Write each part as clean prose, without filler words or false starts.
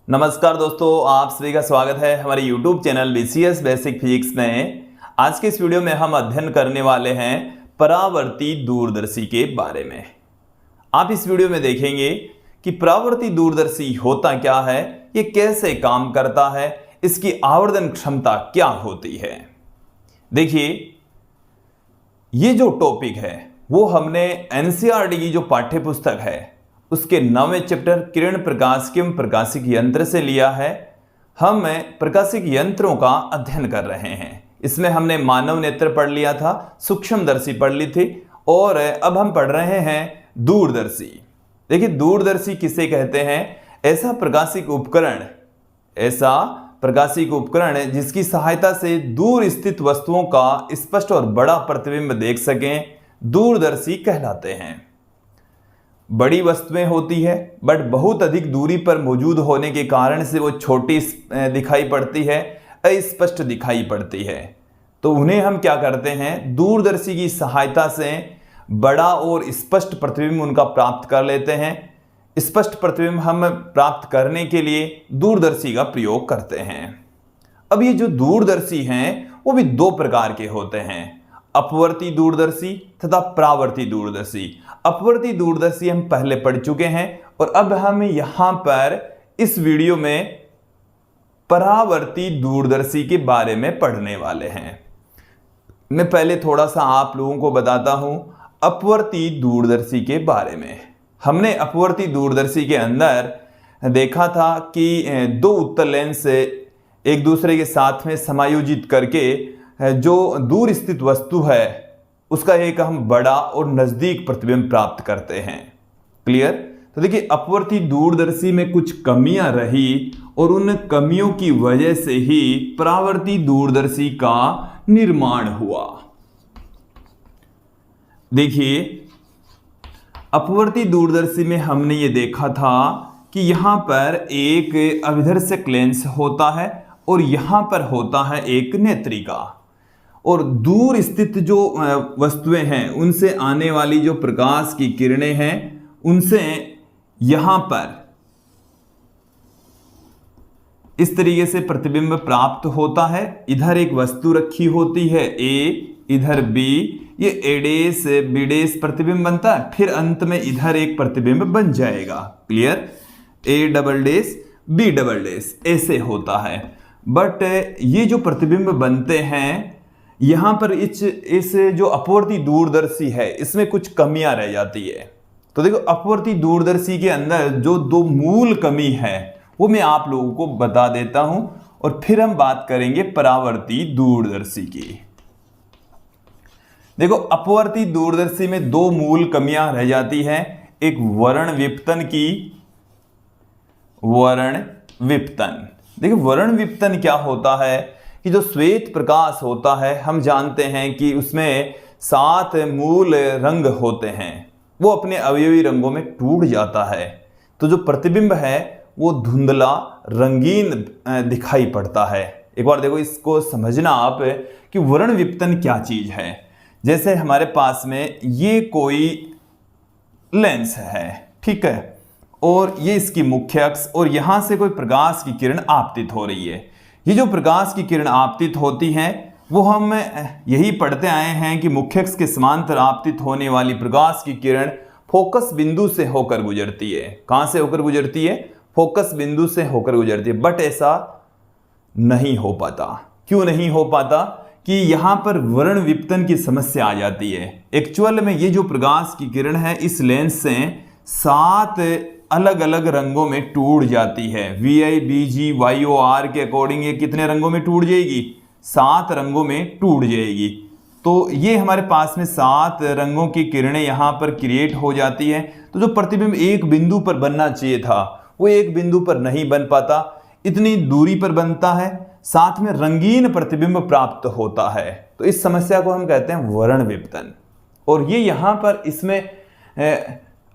नमस्कार दोस्तों, आप सभी का स्वागत है हमारे YouTube channel BCS basic physics में। आज के इस वीडियो में हम अध्ययन करने वाले हैं परावर्ती दूरदर्शी के बारे में। आप इस वीडियो में देखेंगे कि परावर्ती दूरदर्शी होता क्या है, ये कैसे काम करता है, इसकी आवर्धन क्षमता क्या होती है। देखिए, ये जो टॉपिक है वो हमने NCERT की जो पाठ्य पुस्तक है उसके 9वें चैप्टर किरण प्रकाश एवं प्रकाशिक यंत्र से लिया है। हम प्रकाशिक यंत्रों का अध्ययन कर रहे हैं। इसमें हमने मानव नेत्र पढ़ लिया था, सूक्ष्मदर्शी पढ़ ली थी और अब हम पढ़ रहे हैं दूरदर्शी। देखिए, दूरदर्शी किसे कहते हैं? ऐसा प्रकाशिक उपकरण जिसकी सहायता से दूर स्थित वस्तुओं का स्पष्ट और बड़ा प्रतिबिंब देख सकें, दूरदर्शी कहलाते हैं। बड़ी वस्तुएं होती है बट बहुत अधिक दूरी पर मौजूद होने के कारण से वो छोटी दिखाई पड़ती है, अस्पष्ट दिखाई पड़ती है। तो उन्हें हम क्या करते हैं, दूरदर्शी की सहायता से बड़ा और स्पष्ट प्रतिबिंब उनका प्राप्त कर लेते हैं। स्पष्ट प्रतिबिंब हम प्राप्त करने के लिए दूरदर्शी का प्रयोग करते हैं। अब ये जो दूरदर्शी हैं वो भी दो प्रकार के होते हैं, अपवर्ती दूरदर्शी तथा परावर्ती दूरदर्शी। अपवर्ती दूरदर्शी हम पहले पढ़ चुके हैं और अब हम यहां पर इस वीडियो में परावर्ती दूरदर्शी के बारे में पढ़ने वाले हैं। मैं पहले थोड़ा सा आप लोगों को बताता हूं अपवर्ती दूरदर्शी के बारे में। हमने अपवर्ती दूरदर्शी के अंदर देखा था कि दो उत्तल लेंस एक दूसरे के साथ में समायोजित करके जो दूर स्थित वस्तु है उसका एक हम बड़ा और नजदीक प्रतिबिंब प्राप्त करते हैं। क्लियर? तो देखिए, अपवर्ती दूरदर्शी में कुछ कमियां रही और उन कमियों की वजह से ही परावर्ती दूरदर्शी का निर्माण हुआ। देखिए, अपवर्ती दूरदर्शी में हमने ये देखा था कि यहां पर एक अभिदर्शक लेंस होता है और यहां पर होता है एक नेत्रिका, और दूर स्थित जो वस्तुएं हैं उनसे आने वाली जो प्रकाश की किरणें हैं उनसे यहां पर इस तरीके से प्रतिबिंब प्राप्त होता है। इधर एक वस्तु रखी होती है ए, इधर बी, ये ए डेस बी डेस प्रतिबिंब बनता है, फिर अंत में इधर एक प्रतिबिंब बन जाएगा। Clear? A double dash B double dash ऐसे होता है। बट ये जो प्रतिबिंब बनते हैं यहां पर इस जो अपवर्ती दूरदर्शी है इसमें कुछ कमियां रह जाती है। तो देखो, अपवर्ती दूरदर्शी के अंदर जो दो मूल कमी है वो मैं आप लोगों को बता देता हूं और फिर हम बात करेंगे परावर्ती दूरदर्शी की। देखो, अपवर्ती दूरदर्शी में दो मूल कमियां रह जाती हैं। एक वर्ण विपतन की, वर्ण विपतन। देखो, वर्ण विपतन क्या होता है कि जो श्वेत प्रकाश होता है हम जानते हैं कि उसमें 7 मूल रंग होते हैं, वो अपने अवयवी रंगों में टूट जाता है। तो जो प्रतिबिंब है वो धुंधला रंगीन दिखाई पड़ता है। एक बार देखो, इसको समझना आप कि वर्ण विपतन क्या चीज है। जैसे हमारे पास में ये कोई लेंस है, ठीक है, और ये इसकी मुख्य अक्ष और यहां से कोई प्रकाश की किरण आपतित हो रही है। ये जो प्रकाश की किरण आपतित होती हैं वो हम यही पढ़ते आए हैं कि मुख्य अक्ष के समांतर आपतित होने वाली प्रकाश की किरण फोकस बिंदु से होकर गुजरती है। कहां से होकर गुजरती है? फोकस बिंदु से होकर गुजरती है। बट ऐसा नहीं हो पाता। क्यों नहीं हो पाता? कि यहां पर वर्ण विपतन की समस्या आ जाती है। एक्चुअल में ये जो प्रकाश की किरण है इस लेंस से 7 अलग अलग रंगों में टूट जाती है। VI BG YOR के अकॉर्डिंग ये कितने रंगों में टूट जाएगी? 7 रंगों में टूट जाएगी। तो ये हमारे पास में 7 रंगों की किरणें यहाँ पर क्रिएट हो जाती हैं। तो जो प्रतिबिंब एक बिंदु पर बनना चाहिए था वो एक बिंदु पर नहीं बन पाता, इतनी दूरी पर बनता है, साथ में रंगीन प्रतिबिंब प्राप्त होता है। तो इस समस्या को हम कहते हैं वर्ण विपतन। और ये यहाँ पर इसमें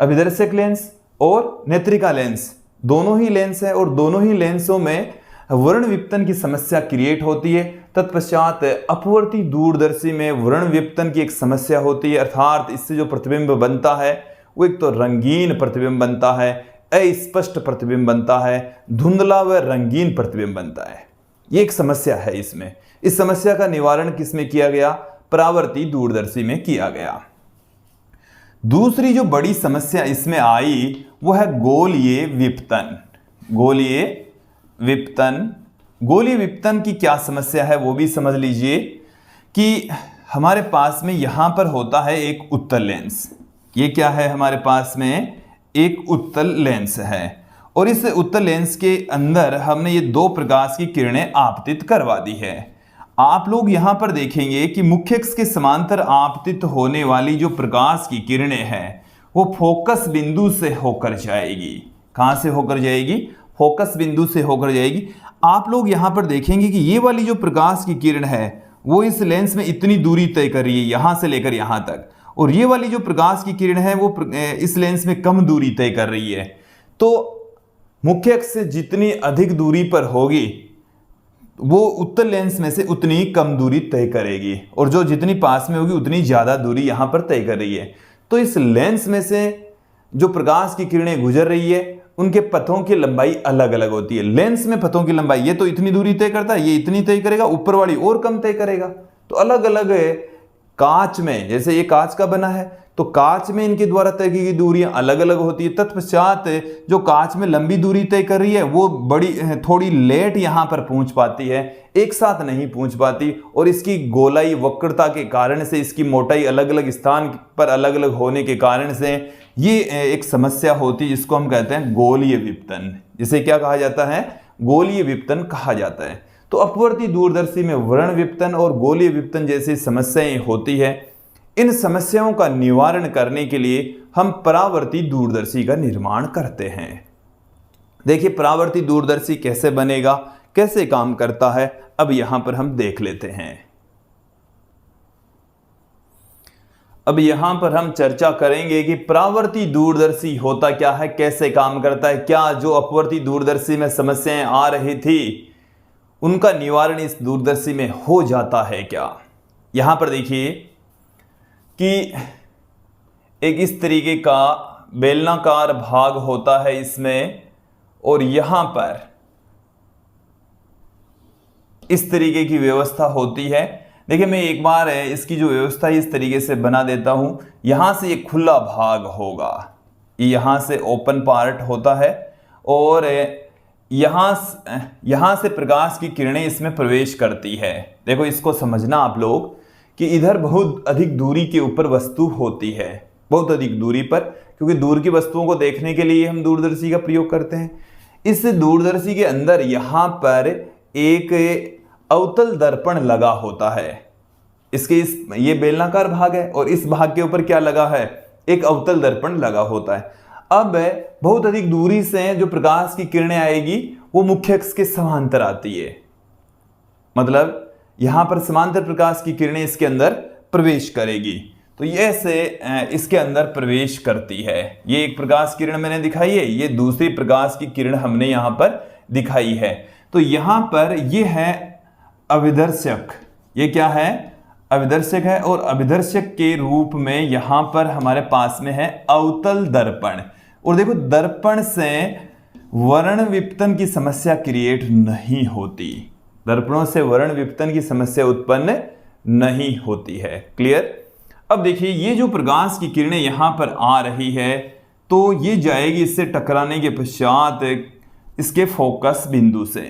अभिदर्शक लेंस और नेत्रिका लेंस दोनों ही लेंस है और दोनों ही लेंसों में वर्ण विपतन की समस्या क्रिएट होती है। तत्पश्चात अपवर्ती दूरदर्शी में वर्ण विपतन की एक समस्या होती है, अर्थात इससे जो प्रतिबिंब बनता है वो एक तो रंगीन प्रतिबिंब बनता है, अस्पष्ट प्रतिबिंब बनता है, धुंधला व रंगीन प्रतिबिंब बनता है। ये एक समस्या है इसमें। इस समस्या का निवारण किसमें किया गया? परावर्ती दूरदर्शी में किया गया। दूसरी जो बड़ी समस्या इसमें आई वो है गोलीय विपतन। गोलीय विपतन, गोलीय विपतन की क्या समस्या है वो भी समझ लीजिए कि हमारे पास में यहां पर होता है एक उत्तल लेंस। ये क्या है? हमारे पास में एक उत्तल लेंस है और इस उत्तल लेंस के अंदर हमने ये दो प्रकाश की किरणें आपतित करवा दी है। आप लोग यहां पर देखेंगे कि मुख्य अक्ष के समांतर आपतित होने वाली जो प्रकाश की किरणें हैं वो फोकस बिंदु से होकर जाएगी। कहां से होकर जाएगी? फोकस बिंदु से होकर जाएगी। आप लोग यहां पर देखेंगे कि ये वाली जो प्रकाश की किरण है वो इस लेंस में इतनी दूरी तय कर रही है, यहां से लेकर यहां तक, और ये वाली जो प्रकाश की किरण है वो इस लेंस में कम दूरी तय कर रही है। तो मुख्य अक्ष से जितनी अधिक दूरी पर होगी वो उत्तल लेंस में से उतनी कम दूरी तय करेगी, और जो जितनी पास में होगी उतनी ज्यादा दूरी यहां पर तय कर रही है। तो इस लेंस में से जो प्रकाश की किरणें गुजर रही है उनके पथों की लंबाई अलग अलग होती है। लेंस में पथों की लंबाई, ये तो इतनी दूरी तय करता है, ये इतनी तय करेगा, ऊपर वाली और कम तय करेगा। तो अलग अलग कांच में, जैसे ये कांच का बना है तो कांच में इनके द्वारा तय की गई दूरियां अलग अलग होती है। तत्पश्चात जो कांच में लंबी दूरी तय कर रही है वो बड़ी थोड़ी लेट यहां पर पहुंच पाती है, एक साथ नहीं पहुंच पाती, और इसकी गोलाई वक्रता के कारण से, इसकी मोटाई अलग अलग स्थान पर अलग अलग होने के कारण से ये एक समस्या होती है जिसको हम कहते हैं गोलीय विपतन। जिसे क्या कहा जाता है? गोलीय विपतन कहा जाता है। तो अपवर्ती दूरदर्शी में वर्ण विपतन और गोलीय विपतन जैसी समस्याएं होती है। इन समस्याओं का निवारण करने के लिए हम परावर्ती दूरदर्शी का निर्माण करते हैं। देखिए परावर्ती दूरदर्शी कैसे बनेगा, कैसे काम करता है, अब यहां पर हम देख लेते हैं। अब यहां पर हम चर्चा करेंगे कि परावर्ती दूरदर्शी होता क्या है, कैसे काम करता है, क्या जो अपवर्ती दूरदर्शी में समस्याएं आ रही थी उनका निवारण इस दूरदर्शी में हो जाता है क्या। यहां पर देखिए कि एक इस तरीके का बेलनाकार भाग होता है इसमें, और यहां पर इस तरीके की व्यवस्था होती है। देखिए मैं एक बार इसकी जो व्यवस्था इस तरीके से बना देता हूं। यहां से एक खुला भाग होगा, यहां से ओपन पार्ट होता है, और यहां से प्रकाश की किरणें इसमें प्रवेश करती है। देखो इसको समझना आप लोग कि इधर बहुत अधिक दूरी के ऊपर वस्तु होती है, बहुत अधिक दूरी पर, क्योंकि दूर की वस्तुओं को देखने के लिए हम दूरदर्शी का प्रयोग करते हैं। इस दूरदर्शी के अंदर यहां पर एक अवतल दर्पण लगा होता है। ये बेलनाकार भाग है और इस भाग के ऊपर क्या लगा है? एक अवतल दर्पण लगा होता है। अब बहुत अधिक दूरी से जो प्रकाश की किरणें आएगी वो मुख्य अक्ष के समांतर आती है, मतलब यहां पर समांतर प्रकाश की किरणें इसके अंदर प्रवेश करेगी। तो ये से इसके अंदर प्रवेश करती है। ये एक प्रकाश किरण मैंने दिखाई है, ये दूसरी प्रकाश की किरण हमने यहां पर दिखाई है। तो यहां पर ये है अभिदर्शक। ये क्या है? अभिदर्शक है, और अभिदर्शक के रूप में यहां पर हमारे पास में है अवतल दर्पण। और देखो दर्पण से वर्ण विपतन की समस्या क्रिएट नहीं होती, दर्पणों से वर्ण विपतन की समस्या उत्पन्न नहीं होती है। क्लियर? अब देखिए ये जो प्रकाश की किरणें यहां पर आ रही है तो ये जाएगी इससे टकराने के पश्चात इसके फोकस बिंदु से।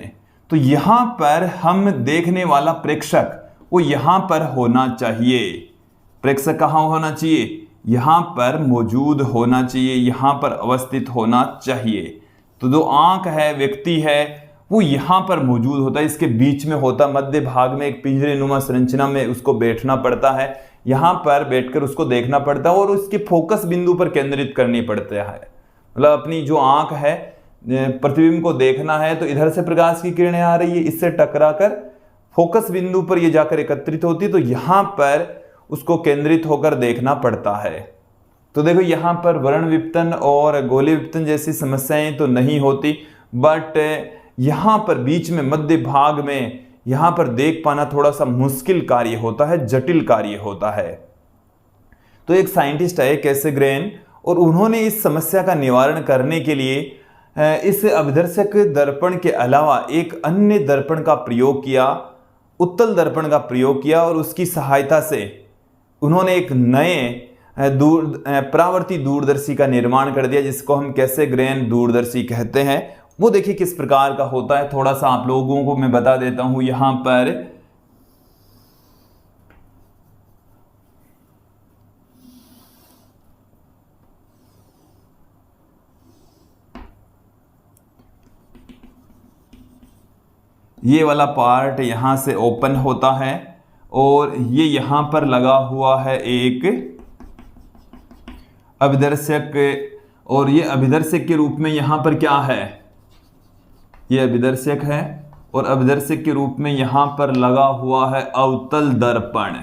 तो यहां पर हम देखने वाला प्रेक्षक वो यहां पर होना चाहिए। प्रेक्षक कहां होना चाहिए? यहां पर मौजूद होना चाहिए, यहां पर अवस्थित होना चाहिए। तो जो आंख है, व्यक्ति है, वो यहां पर मौजूद होता है, इसके बीच में होता, मध्य भाग में एक पिंजरे नुमा संरचना में उसको बैठना पड़ता है, यहां पर बैठकर उसको देखना पड़ता है और उसके फोकस बिंदु पर केंद्रित करनी पड़ता है। मतलब अपनी जो आंख है, प्रतिबिंब को देखना है तो इधर से प्रकाश की किरणें आ रही है, इससे टकराकर फोकस बिंदु पर ये जाकर एकत्रित होती है, तो यहां पर उसको केंद्रित होकर देखना पड़ता है। तो देखो यहां पर वर्ण विपतन और गोलीय विपतन जैसी समस्याएं तो नहीं होती, बट यहां पर बीच में मध्य भाग में यहां पर देख पाना थोड़ा सा मुश्किल कार्य होता है, जटिल कार्य होता है। तो एक साइंटिस्ट है कैसेग्रेन, और उन्होंने इस समस्या का निवारण करने के लिए इस अभिदर्शक दर्पण के अलावा एक अन्य दर्पण का प्रयोग किया, उत्तल दर्पण का प्रयोग किया, और उसकी सहायता से उन्होंने एक नए परावर्ती दूरदर्शी का निर्माण कर दिया, जिसको हम कैसेग्रेन दूरदर्शी कहते हैं। वो देखिए किस प्रकार का होता है, थोड़ा सा आप लोगों को मैं बता देता हूं। यहां पर ये वाला पार्ट यहां से ओपन होता है और ये यहां पर लगा हुआ है एक अभिदर्शक, और ये अभिदर्शक के रूप में यहां पर क्या है, ये अभिदर्शक है और अभिदर्शक के रूप में यहां पर लगा हुआ है अवतल दर्पण।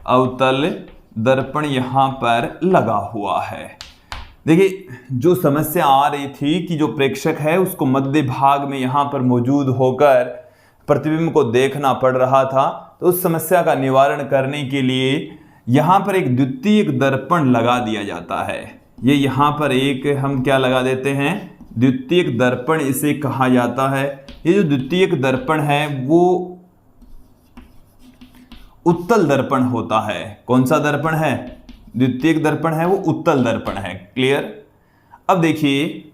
अवतल दर्पण यहां पर लगा हुआ है। देखिए जो समस्या आ रही थी कि जो प्रेक्षक है उसको मध्य भाग में यहां पर मौजूद होकर प्रतिबिंब को देखना पड़ रहा था, तो उस समस्या का निवारण करने के लिए यहां पर एक द्वितीयक दर्पण लगा दिया जाता है। ये यहां पर एक हम क्या लगा देते हैं, द्वितीयक दर्पण इसे कहा जाता है। ये जो द्वितीयक दर्पण है वो उत्तल दर्पण होता है। कौन सा दर्पण है, द्वितीयक दर्पण है वो उत्तल दर्पण है। क्लियर। अब देखिए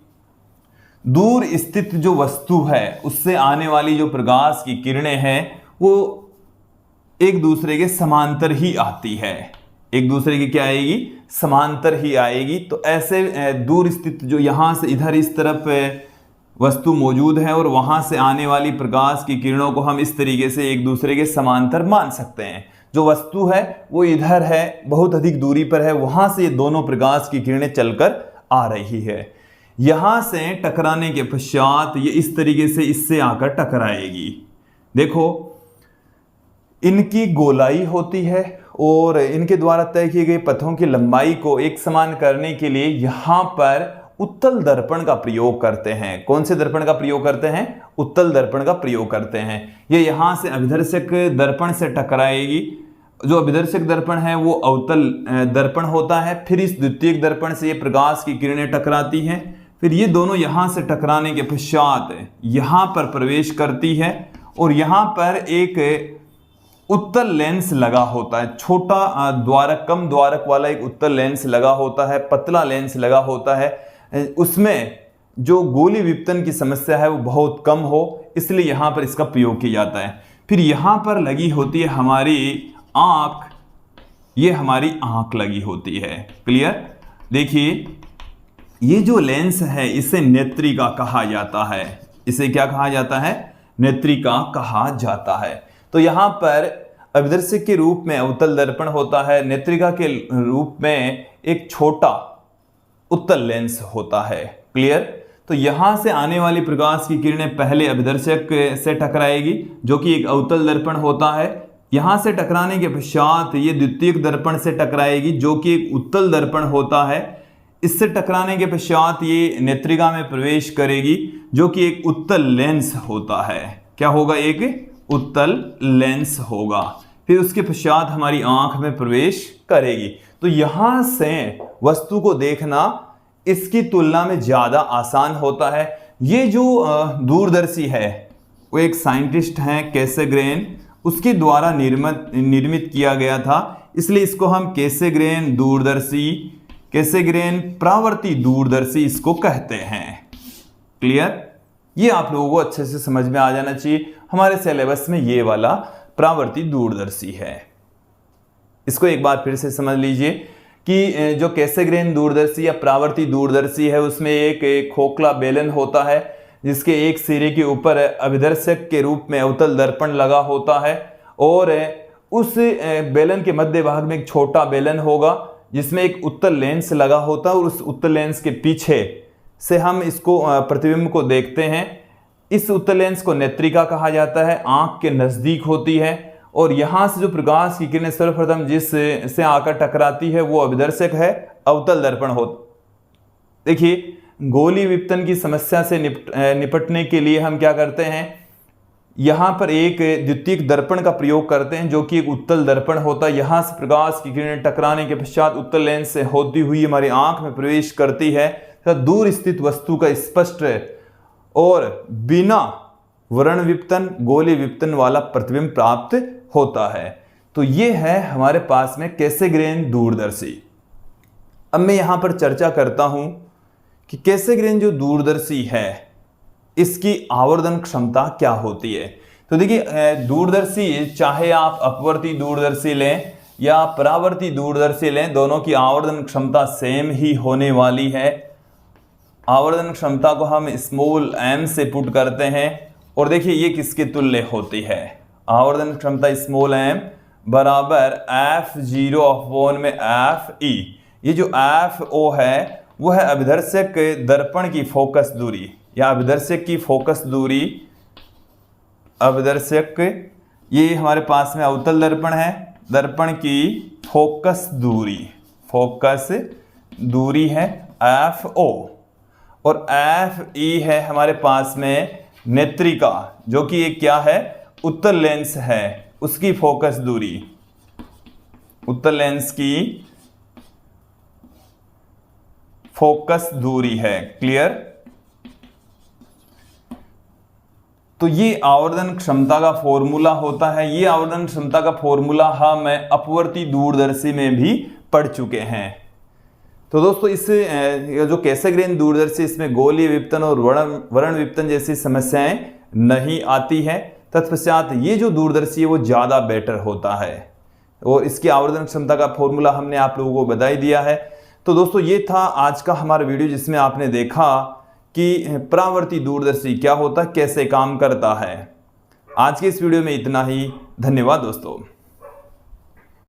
दूर स्थित जो वस्तु है उससे आने वाली जो प्रकाश की किरणें हैं वो एक दूसरे के समांतर ही आती है, एक दूसरे की क्या आएगी, समांतर ही आएगी। तो ऐसे दूर स्थित जो यहां से इधर इस तरफ वस्तु मौजूद है और वहां से आने वाली प्रकाश की किरणों को हम इस तरीके से एक दूसरे के समांतर मान सकते हैं। जो वस्तु है वो इधर है, बहुत अधिक दूरी पर है, वहां से ये दोनों प्रकाश की किरणें चलकर आ रही है। यहां से टकराने के पश्चात ये इस तरीके से इससे आकर टकराएगी। देखो इनकी गोलाई होती है और इनके द्वारा तय किए गए पथों की लंबाई को एक समान करने के लिए यहां पर उत्तल दर्पण का प्रयोग करते हैं। कौन से दर्पण का प्रयोग करते हैं, उत्तल दर्पण का प्रयोग करते हैं। ये यहां से अभिदर्शक दर्पण से टकराएगी। जो अभिदर्शक दर्पण है वो अवतल दर्पण होता है। फिर इस द्वितीयक दर्पण से ये प्रकाश की किरणें टकराती हैं। फिर ये दोनों यहां से टकराने के पश्चात यहां पर प्रवेश करती है और यहां पर एक उत्तल लेंस लगा होता है। छोटा द्वारक, कम द्वारक वाला एक उत्तल लेंस लगा होता है, पतला लेंस लगा होता है। उसमें जो गोली विपतन की समस्या है वो बहुत कम हो, इसलिए यहां पर इसका प्रयोग किया जाता है। फिर यहां पर लगी होती है हमारी आंख, ये हमारी आंख लगी होती है। क्लियर। देखिए ये जो लेंस है इसे नेत्रिका कहा जाता है। इसे क्या कहा जाता है, नेत्रिका कहा जाता है। तो यहां पर अभिदर्शक के रूप में अवतल दर्पण होता है, नेत्रिका के रूप में एक छोटा उत्तल लेंस होता है। क्लियर। तो यहां से आने वाली प्रकाश की किरणें पहले अभिदर्शक से टकराएगी जो कि एक अवतल दर्पण होता है। यहां से टकराने के पश्चात ये द्वितीयक दर्पण से टकराएगी जो कि एक उत्तल दर्पण होता है। इससे टकराने के पश्चात ये नेत्रिका में प्रवेश करेगी जो कि एक उत्तल लेंस होता है। क्या होगा, एक उत्तल लेंस होगा। फिर उसके पश्चात हमारी आंख में प्रवेश करेगी। तो यहां से वस्तु को देखना इसकी तुलना में ज्यादा आसान होता है। ये जो दूरदर्शी है वो एक साइंटिस्ट हैं कैसेग्रेन, उसके द्वारा निर्मित किया गया था, इसलिए इसको हम कैसेग्रेन दूरदर्शी, कैसेग्रेन परावर्ती दूरदर्शी इसको कहते हैं। क्लियर। ये आप लोगों को अच्छे से समझ में आ जाना चाहिए। हमारे सिलेबस में ये वाला परावर्ती दूरदर्शी है। इसको एक बार फिर से समझ लीजिए कि जो कैसेग्रेन दूरदर्शी या परावर्ती दूरदर्शी है उसमें एक खोखला बेलन होता है जिसके एक सिरे के ऊपर अभिदर्शक के रूप में अवतल दर्पण लगा होता है और उस बेलन के मध्य भाग में एक छोटा बेलन होगा जिसमें एक उत्तल लेंस लगा होता है और उस उत्तल लेंस के पीछे से हम इसको प्रतिबिंब को देखते हैं। इस उत्तल लेंस को नेत्रिका कहा जाता है, आंख के नजदीक होती है और यहां से जो प्रकाश की किरणें सर्वप्रथम जिस से आकर टकराती है वो अभिदर्शक है, अवतल दर्पण होता। देखिए गोली विपतन की समस्या से निपटने के लिए हम क्या करते हैं, यहाँ पर एक द्वितीयक दर्पण का प्रयोग करते हैं जो कि एक उत्तल दर्पण होता है। यहाँ से प्रकाश की किरणें टकराने के पश्चात उत्तल लेंस से होती हुई हमारी आंख में प्रवेश करती है तथा दूर स्थित वस्तु का स्पष्ट और बिना वर्ण विपतन गोलीय विपतन वाला प्रतिबिंब प्राप्त होता है। तो ये है हमारे पास में कैसेग्रेन दूरदर्शी। अब मैं यहाँ पर चर्चा करता हूँ कि कैसेग्रेन जो दूरदर्शी है इसकी आवर्धन क्षमता क्या होती है। तो देखिए दूरदर्शी चाहे आप अपवर्ती दूरदर्शी लें या परावर्ती दूरदर्शी लें, दोनों की आवर्धन क्षमता सेम ही होने वाली है। आवर्धन क्षमता को हम स्मॉल m से पुट करते हैं और देखिए ये किसके तुल्य होती है। आवर्धन क्षमता स्मॉल m बराबर F0 अपॉन में Fe। ये जो FO है वो है अभिदर्शक दर्पण की फोकस दूरी या अभिदर्शक की फोकस दूरी। अभिदर्शक ये हमारे पास में अवतल दर्पण है, दर्पण की फोकस दूरी है FO और FE है हमारे पास में नेत्रिका जो कि एक क्या है उत्तल लेंस है, उसकी फोकस दूरी, उत्तल लेंस की फोकस दूरी है। क्लियर। तो ये आवर्धन क्षमता का फॉर्मूला होता है। ये आवर्धन क्षमता का फॉर्मूला हम अपवर्ती दूरदर्शी में भी पढ़ चुके हैं। तो दोस्तों इस जो कैसेग्रेन दूरदर्शी इसमें गोलीय विपतन और वर्ण विपतन जैसी समस्याएं नहीं आती है। तत्पश्चात ये जो दूरदर्शी है वो ज़्यादा बेटर होता है और इसकी आवर्धन क्षमता का फॉर्मूला हमने आप लोगों को बता ही दिया है। तो दोस्तों ये था आज का हमारा वीडियो जिसमें आपने देखा कि परावर्ती दूरदर्शी क्या होता है, कैसे काम करता है। आज के इस वीडियो में इतना ही। धन्यवाद दोस्तों।